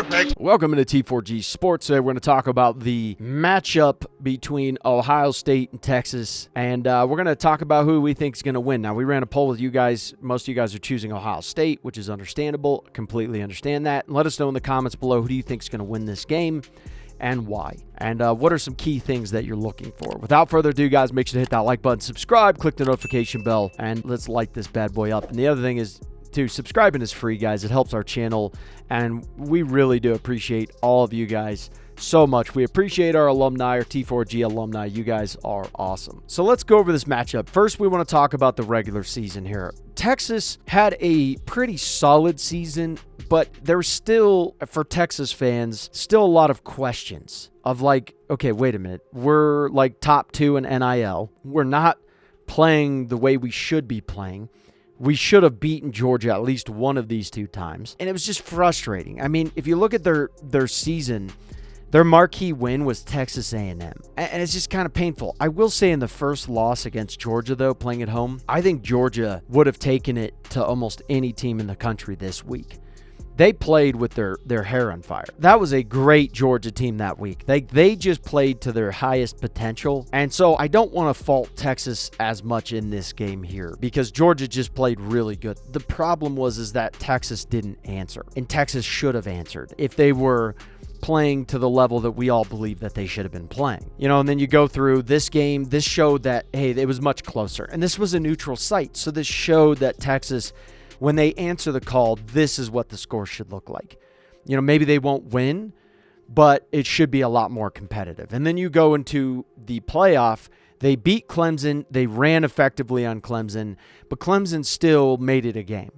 next. Welcome to T4G Sports. Today we're going to talk about the matchup between Ohio State and Texas, and we're going to talk about who we think is going to win. Now, we ran a poll with you guys. Most of you guys are choosing Ohio State, which is understandable. Completely understand that. Let us know in the comments below who do you think is going to win this game and why. And what are some key things that you're looking for. Without further ado, guys, make sure to hit that like button, subscribe, click the notification bell, and let's light this bad boy up. And the other thing is, subscribing is free, guys. It helps our channel, and we really do appreciate all of you guys so much. We appreciate our alumni, our T4G alumni. You guys are awesome. So let's go over this matchup. First, we want to talk about the regular season here. Texas had a pretty solid season, but there's still, for Texas fans, still a lot of questions of like, okay, wait a minute. We're like top 2 in NIL. We're not playing the way we should be playing. We should have beaten Georgia at least one of these 2 times. And it was just frustrating. I mean, if you look at their season, their marquee win was Texas A&M. And it's just kind of painful. I will say in the first loss against Georgia, though, playing at home, I think Georgia would have taken it to almost any team in the country this week. They played with their hair on fire. That was a great Georgia team that week. They just played to their highest potential. And so I don't want to fault Texas as much in this game here because Georgia just played really good. The problem was that Texas didn't answer. And Texas should have answered if they were playing to the level that we all believe that they should have been playing. You know, and then you go through this game. This showed that, hey, it was much closer. And this was a neutral site. So this showed that Texas, when they answer the call, this is what the score should look like. You know, maybe they won't win, but it should be a lot more competitive. And then you go into the playoff. They beat Clemson. They ran effectively on Clemson, but Clemson still made it a game.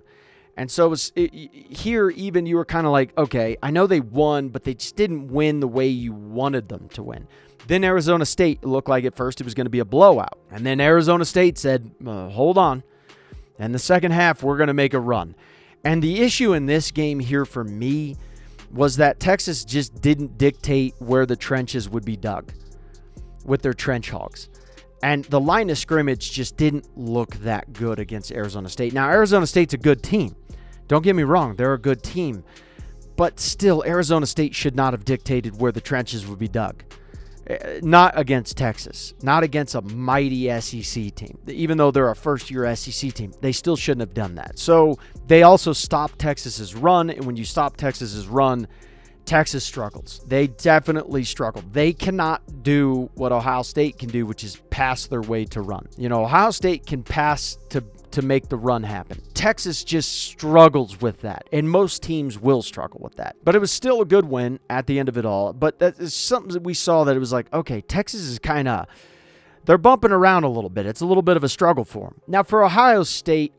And so here, even you were kind of like, okay, I know they won, but they just didn't win the way you wanted them to win. Then Arizona State looked like at first it was going to be a blowout. And then Arizona State said, hold on. And the second half, we're going to make a run. And the issue in this game here for me was that Texas just didn't dictate where the trenches would be dug with their trench hogs. And the line of scrimmage just didn't look that good against Arizona State. Now, Arizona State's a good team. Don't get me wrong. They're a good team. But still, Arizona State should not have dictated where the trenches would be dug. Not against Texas, not against a mighty SEC team. Even though they're a first-year SEC team, they still shouldn't have done that. So they also stopped Texas's run, and when you stop Texas's run, Texas struggles. They definitely struggled. They cannot do what Ohio State can do, which is pass their way to run. You know, Ohio State can pass to make the run happen. Texas just struggles with that, and most teams will struggle with that. But it was still a good win at the end of it all. But that is something that we saw that it was like, okay, Texas is kind of, they're bumping around a little bit. It's a little bit of a struggle for them. Now, for Ohio State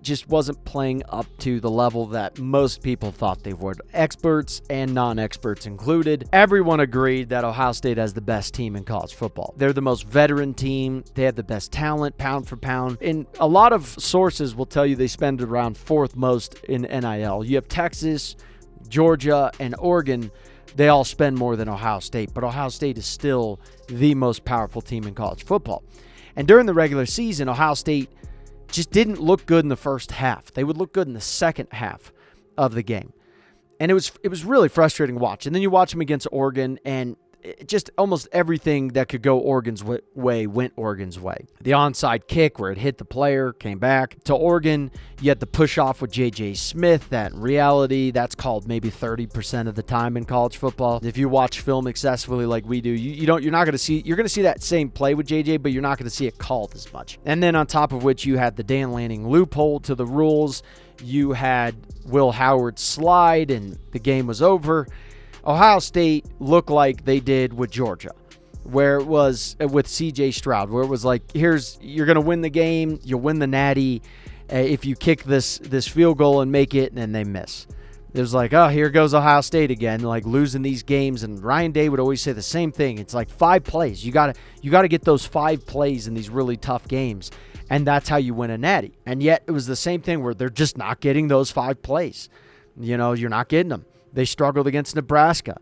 just wasn't playing up to the level that most people thought they would. Experts and non-experts included. Everyone agreed that Ohio State has the best team in college football. They're the most veteran team. They have the best talent, pound for pound. And a lot of sources will tell you they spend around 4th most in NIL. You have Texas, Georgia, and Oregon. They all spend more than Ohio State, but Ohio State is still the most powerful team in college football. And during the regular season, Ohio State just didn't look good in the first half. They would look good in the second half of the game. And it was really frustrating to watch. And then you watch them against Oregon, and just almost everything that could go Oregon's way went Oregon's way. The onside kick where it hit the player, came back to Oregon. You had the push off with J.J. Smith. That in reality, that's called maybe 30% of the time in college football. If you watch film excessively like we do, you're not going to see, you're going to see that same play with J.J., but you're not going to see it called as much. And then on top of which, you had the Dan Lanning loophole to the rules. You had Will Howard slide, and the game was over. Ohio State looked like they did with Georgia, where it was with C.J. Stroud, where it was like, you're going to win the game, you'll win the natty if you kick this field goal and make it, and then they miss. It was like, oh, here goes Ohio State again, like losing these games. And Ryan Day would always say the same thing. It's like 5 plays. You got to get those 5 plays in these really tough games, and that's how you win a natty. And yet it was the same thing where they're just not getting those 5 plays. You know, you're not getting them. They struggled against Nebraska.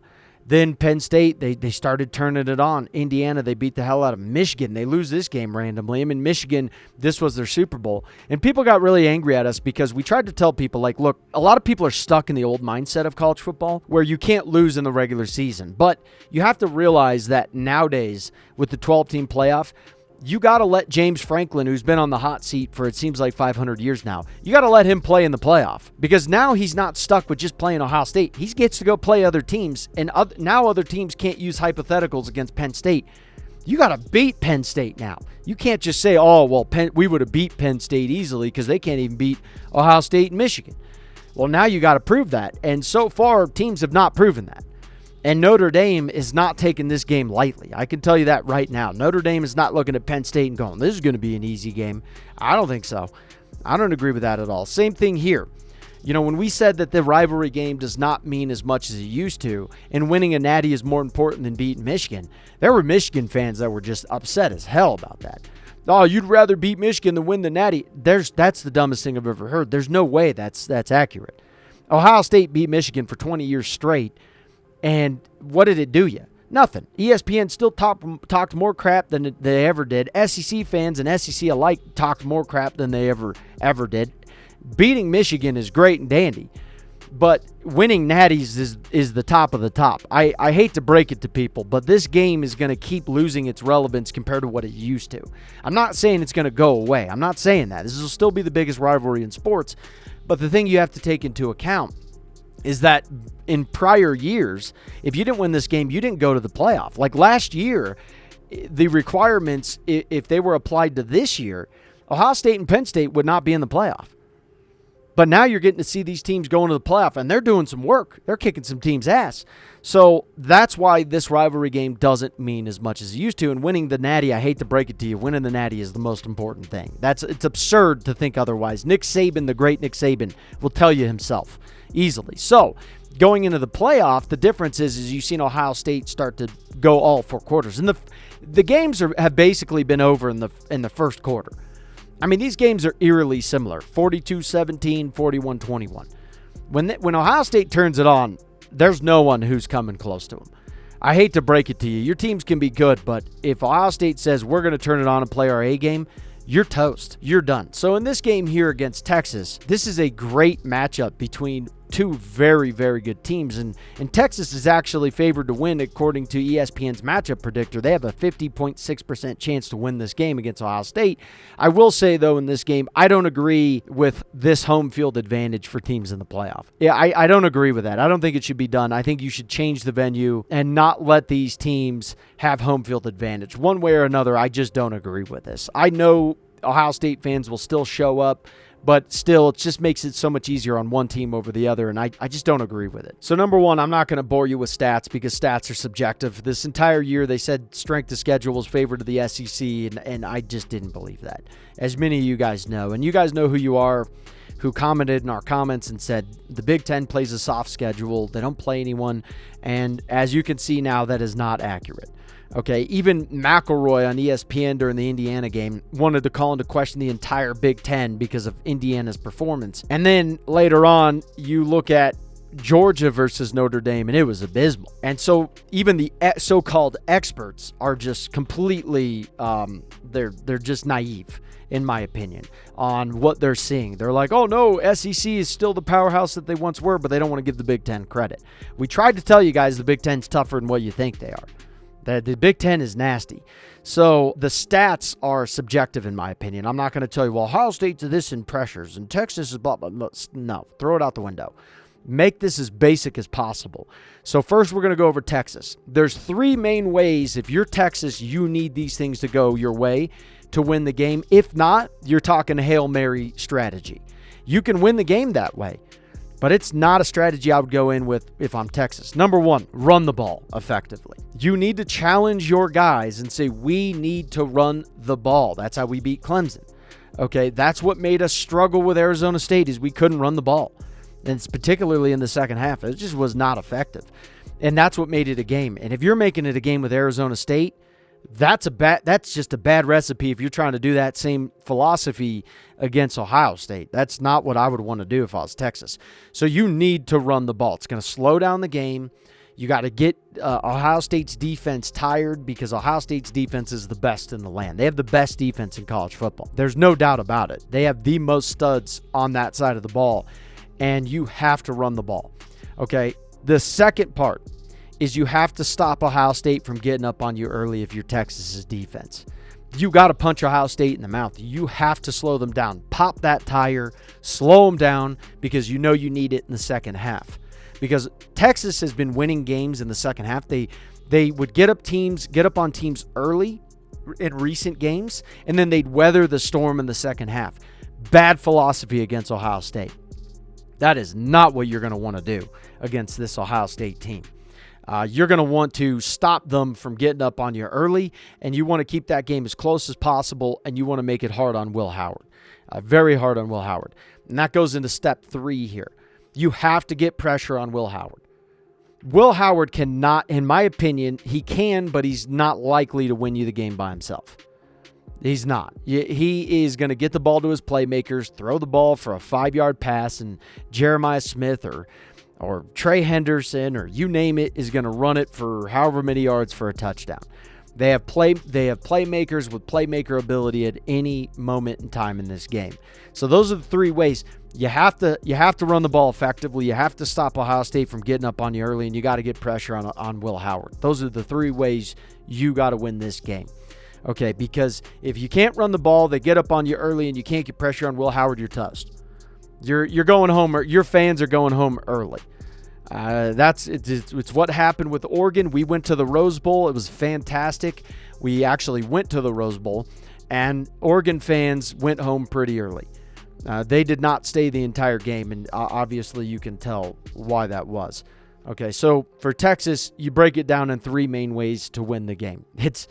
Then Penn State, they started turning it on. Indiana, they beat the hell out of Michigan. They lose this game randomly. I mean, Michigan, this was their Super Bowl. And people got really angry at us because we tried to tell people, like, look, a lot of people are stuck in the old mindset of college football where you can't lose in the regular season. But you have to realize that nowadays with the 12-team playoff, you got to let James Franklin, who's been on the hot seat for it seems like 500 years now, you got to let him play in the playoff because now he's not stuck with just playing Ohio State. He gets to go play other teams, and now other teams can't use hypotheticals against Penn State. You got to beat Penn State now. You can't just say, oh, well, we would have beat Penn State easily because they can't even beat Ohio State and Michigan. Well, now you got to prove that, and so far teams have not proven that. And Notre Dame is not taking this game lightly. I can tell you that right now. Notre Dame is not looking at Penn State and going, this is going to be an easy game. I don't think so. I don't agree with that at all. Same thing here. You know, when we said that the rivalry game does not mean as much as it used to, and winning a natty is more important than beating Michigan, there were Michigan fans that were just upset as hell about that. Oh, you'd rather beat Michigan than win the natty. That's the dumbest thing I've ever heard. There's no way that's accurate. Ohio State beat Michigan for 20 years straight. And what did it do you? Nothing. ESPN still talked more crap than they ever did. SEC fans and SEC alike talked more crap than they ever did. Beating Michigan is great and dandy, but winning natties is the top of the top. I hate to break it to people, but this game is going to keep losing its relevance compared to what it used to. I'm not saying it's going to go away. I'm not saying that. This will still be the biggest rivalry in sports, but the thing you have to take into account is that in prior years, if you didn't win this game, you didn't go to the playoff. Like last year, the requirements, if they were applied to this year, Ohio State and Penn State would not be in the playoff. But now you're getting to see these teams going to the playoff, and they're doing some work. They're kicking some teams' ass. So that's why this rivalry game doesn't mean as much as it used to. And winning the natty, I hate to break it to you, winning the natty is the most important thing. It's absurd to think otherwise. Nick Saban, the great Nick Saban, will tell you himself easily. So going into the playoff, the difference is you've seen Ohio State start to go all four quarters. And the games have basically been over in the first quarter. I mean, these games are eerily similar, 42-17, 41-21. When Ohio State turns it on, there's no one who's coming close to them. I hate to break it to you. Your teams can be good, but if Ohio State says we're going to turn it on and play our A game, you're toast. You're done. So in this game here against Texas, this is a great matchup between two very, very good teams. And Texas is actually favored to win according to ESPN's matchup predictor. They have a 50.6% chance to win this game against Ohio State. I will say, though, in this game, I don't agree with this home field advantage for teams in the playoff. Yeah, I don't agree with that. I don't think it should be done. I think you should change the venue and not let these teams have home field advantage. One way or another, I just don't agree with this. I know Ohio State fans will still show up, but still, it just makes it so much easier on one team over the other, and I just don't agree with it. So number one, I'm not going to bore you with stats because stats are subjective. This entire year, they said strength of schedule was favored to the SEC, and I just didn't believe that, as many of you guys know. And you guys know who you are, who commented in our comments and said the Big Ten plays a soft schedule. They don't play anyone, and as you can see now, that is not accurate. Okay, even McElroy on ESPN during the Indiana game wanted to call into question the entire Big Ten because of Indiana's performance. And then later on, you look at Georgia versus Notre Dame, and it was abysmal. And so even the so-called experts are just completely, they're just naive, in my opinion, on what they're seeing. They're like, oh no, SEC is still the powerhouse that they once were, but they don't want to give the Big Ten credit. We tried to tell you guys the Big Ten's tougher than what you think they are. The Big Ten is nasty. So the stats are subjective, in my opinion. I'm not going to tell you, well, Ohio State's this in pressures and Texas is blah, blah, blah. No, throw it out the window. Make this as basic as possible. So first, we're going to go over Texas. There's three main ways. If you're Texas, you need these things to go your way to win the game. If not, you're talking a Hail Mary strategy. You can win the game that way. But it's not a strategy I would go in with if I'm Texas. Number one, run the ball effectively. You need to challenge your guys and say, we need to run the ball. That's how we beat Clemson. Okay, that's what made us struggle with Arizona State is we couldn't run the ball. And it's particularly in the second half. It just was not effective. And that's what made it a game. And if you're making it a game with Arizona State, that's just a bad recipe if you're trying to do that same philosophy against Ohio State. That's not what I would want to do if I was Texas. So you need to run the ball. It's going to slow down the game. You got to get Ohio State's defense tired, because Ohio State's defense is the best in the land. They have the best defense in college football. There's no doubt about it. They have the most studs on that side of the ball, and you have to run the ball. Okay, the second part is you have to stop Ohio State from getting up on you early if you're Texas's defense. You got to punch Ohio State in the mouth. You have to slow them down. Pop that tire, slow them down, because you know you need it in the second half. Because Texas has been winning games in the second half. They would get up on teams early in recent games, and then they'd weather the storm in the second half. Bad philosophy against Ohio State. That is not what you're going to want to do against this Ohio State team. You're going to want to stop them from getting up on you early, and you want to keep that game as close as possible, and you want to make it hard on Will Howard. Very hard on Will Howard. And that goes into step 3 here. You have to get pressure on Will Howard. Will Howard cannot, in my opinion, he can, but he's not likely to win you the game by himself. He's not. He is going to get the ball to his playmakers, throw the ball for a 5-yard pass, and Jeremiah Smith or Trey Henderson, or you name it, is going to run it for however many yards for a touchdown. They have playmakers with playmaker ability at any moment in time in this game. So those are the 3 ways. You have to run the ball effectively. You have to stop Ohio State from getting up on you early, and you got to get pressure on Will Howard. Those are the 3 ways you got to win this game. Okay, because if you can't run the ball, they get up on you early, and you can't get pressure on Will Howard, you're toast. You're going home, or your fans are going home early. It's what happened with Oregon. We went to the Rose Bowl. It was fantastic. We actually went to the Rose Bowl, and Oregon fans went home pretty early. They did not stay the entire game, and obviously you can tell why that was. Okay, so for Texas, you break it down in 3 main ways to win the game. It's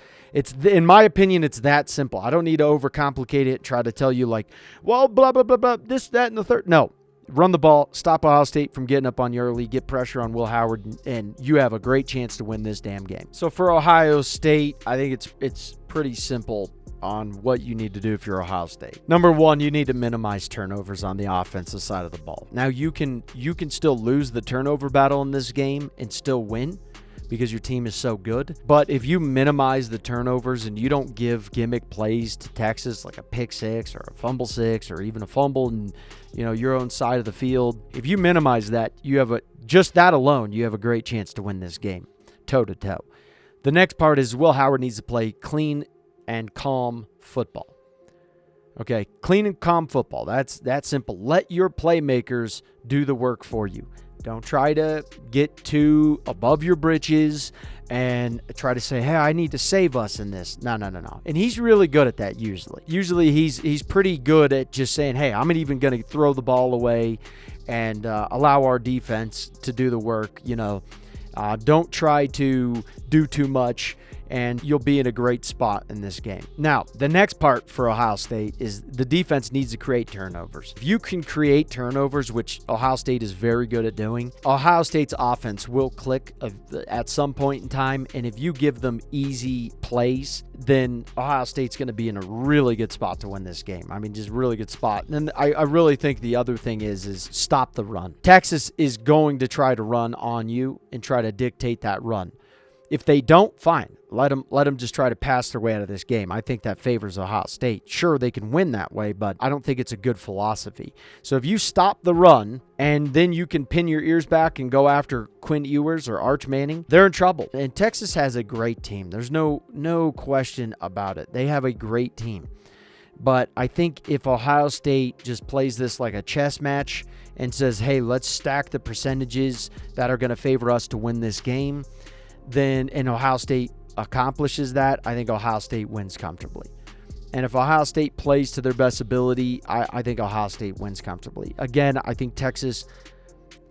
in my opinion, it's that simple. I don't need to overcomplicate it, try to tell you like, well, blah, blah, blah, blah, this, that, and the third. No. Run the ball, stop Ohio State from getting up on you early, get pressure on Will Howard, and you have a great chance to win this damn game. So for Ohio State, I think it's pretty simple on what you need to do if you're Ohio State. Number 1, you need to minimize turnovers on the offensive side of the ball. Now, you can still lose the turnover battle in this game and still win, because your team is so good. But if you minimize the turnovers and you don't give gimmick plays to Texas, like a pick 6 or a fumble 6 or even a fumble in your own side of the field, if you minimize that, just that alone, you have a great chance to win this game, toe to toe. The next part is Will Howard needs to play clean and calm football. Okay, clean and calm football. That's that simple. Let your playmakers do the work for you. Don't try to get too above your britches and try to say, hey, I need to save us in this. No. And he's really good at that usually. Usually he's pretty good at just saying, hey, I'm even going to throw the ball away and allow our defense to do the work. Don't try to do too much, and you'll be in a great spot in this game. Now, the next part for Ohio State is the defense needs to create turnovers. If you can create turnovers, which Ohio State is very good at doing, Ohio State's offense will click at some point in time, and if you give them easy plays, then Ohio State's going to be in a really good spot to win this game. I mean, just really good spot. And I really think the other thing is stop the run. Texas is going to try to run on you and try to dictate that run. If they don't, fine. Let them just try to pass their way out of this game. I think that favors Ohio State. Sure, they can win that way, but I don't think it's a good philosophy. So if you stop the run and then you can pin your ears back and go after Quinn Ewers or Arch Manning, they're in trouble. And Texas has a great team. There's no question about it. They have a great team. But I think if Ohio State just plays this like a chess match and says, hey, let's stack the percentages that are going to favor us to win this game, and Ohio State accomplishes that, I think Ohio State wins comfortably. And if Ohio State plays to their best ability, I think Ohio State wins comfortably. Again, I think Texas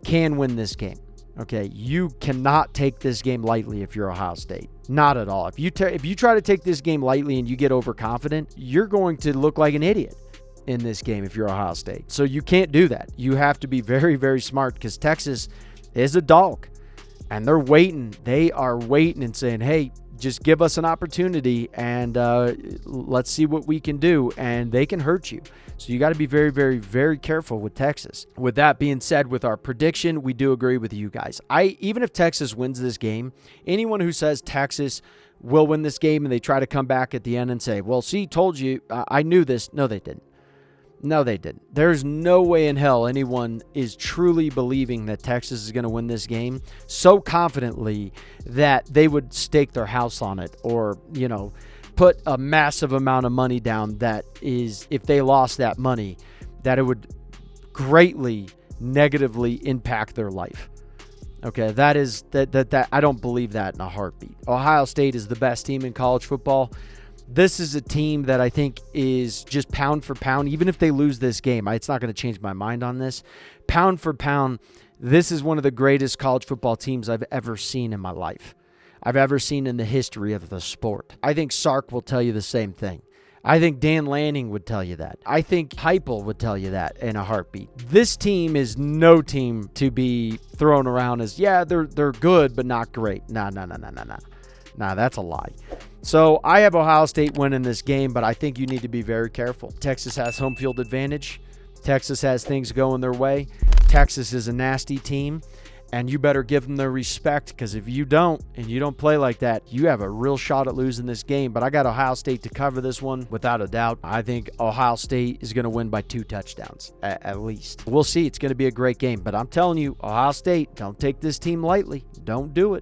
can win this game. Okay, you cannot take this game lightly if you're Ohio State. Not at all. If you try to take this game lightly and you get overconfident, you're going to look like an idiot in this game if you're Ohio State. So you can't do that. You have to be very, very smart, because Texas is a dog. And they're waiting. They are waiting and saying, hey, Just give us an opportunity, and let's see what we can do, and they can hurt you. So you got to be very, very, very careful with Texas. With that being said, with our prediction, we do agree with you guys. Even if Texas wins this game, anyone who says Texas will win this game and they try to come back at the end and say, well, see, told you, I knew this. No, they didn't. No, they didn't. There's no way in hell anyone is truly believing that Texas is going to win this game so confidently that they would stake their house on it, or, put a massive amount of money down that is, if they lost that money, that it would greatly negatively impact their life. Okay, that I don't believe that in a heartbeat. Ohio State is the best team in college football. This is a team that I think is just pound for pound. Even if they lose this game, it's not going to change my mind on this. Pound for pound, this is one of the greatest college football teams I've ever seen in my life. I've ever seen in the history of the sport. I think Sark will tell you the same thing. I think Dan Lanning would tell you that. I think Heupel would tell you that in a heartbeat. This team is no team to be thrown around as, yeah, they're good, but not great. No. Nah, that's a lie. So I have Ohio State winning this game, but I think you need to be very careful. Texas has home field advantage. Texas has things going their way. Texas is a nasty team, and you better give them their respect, because if you don't, and you don't play like that, you have a real shot at losing this game. But I got Ohio State to cover this one without a doubt. I think Ohio State is going to win by 2 touchdowns, at least. We'll see. It's going to be a great game. But I'm telling you, Ohio State, don't take this team lightly. Don't do it.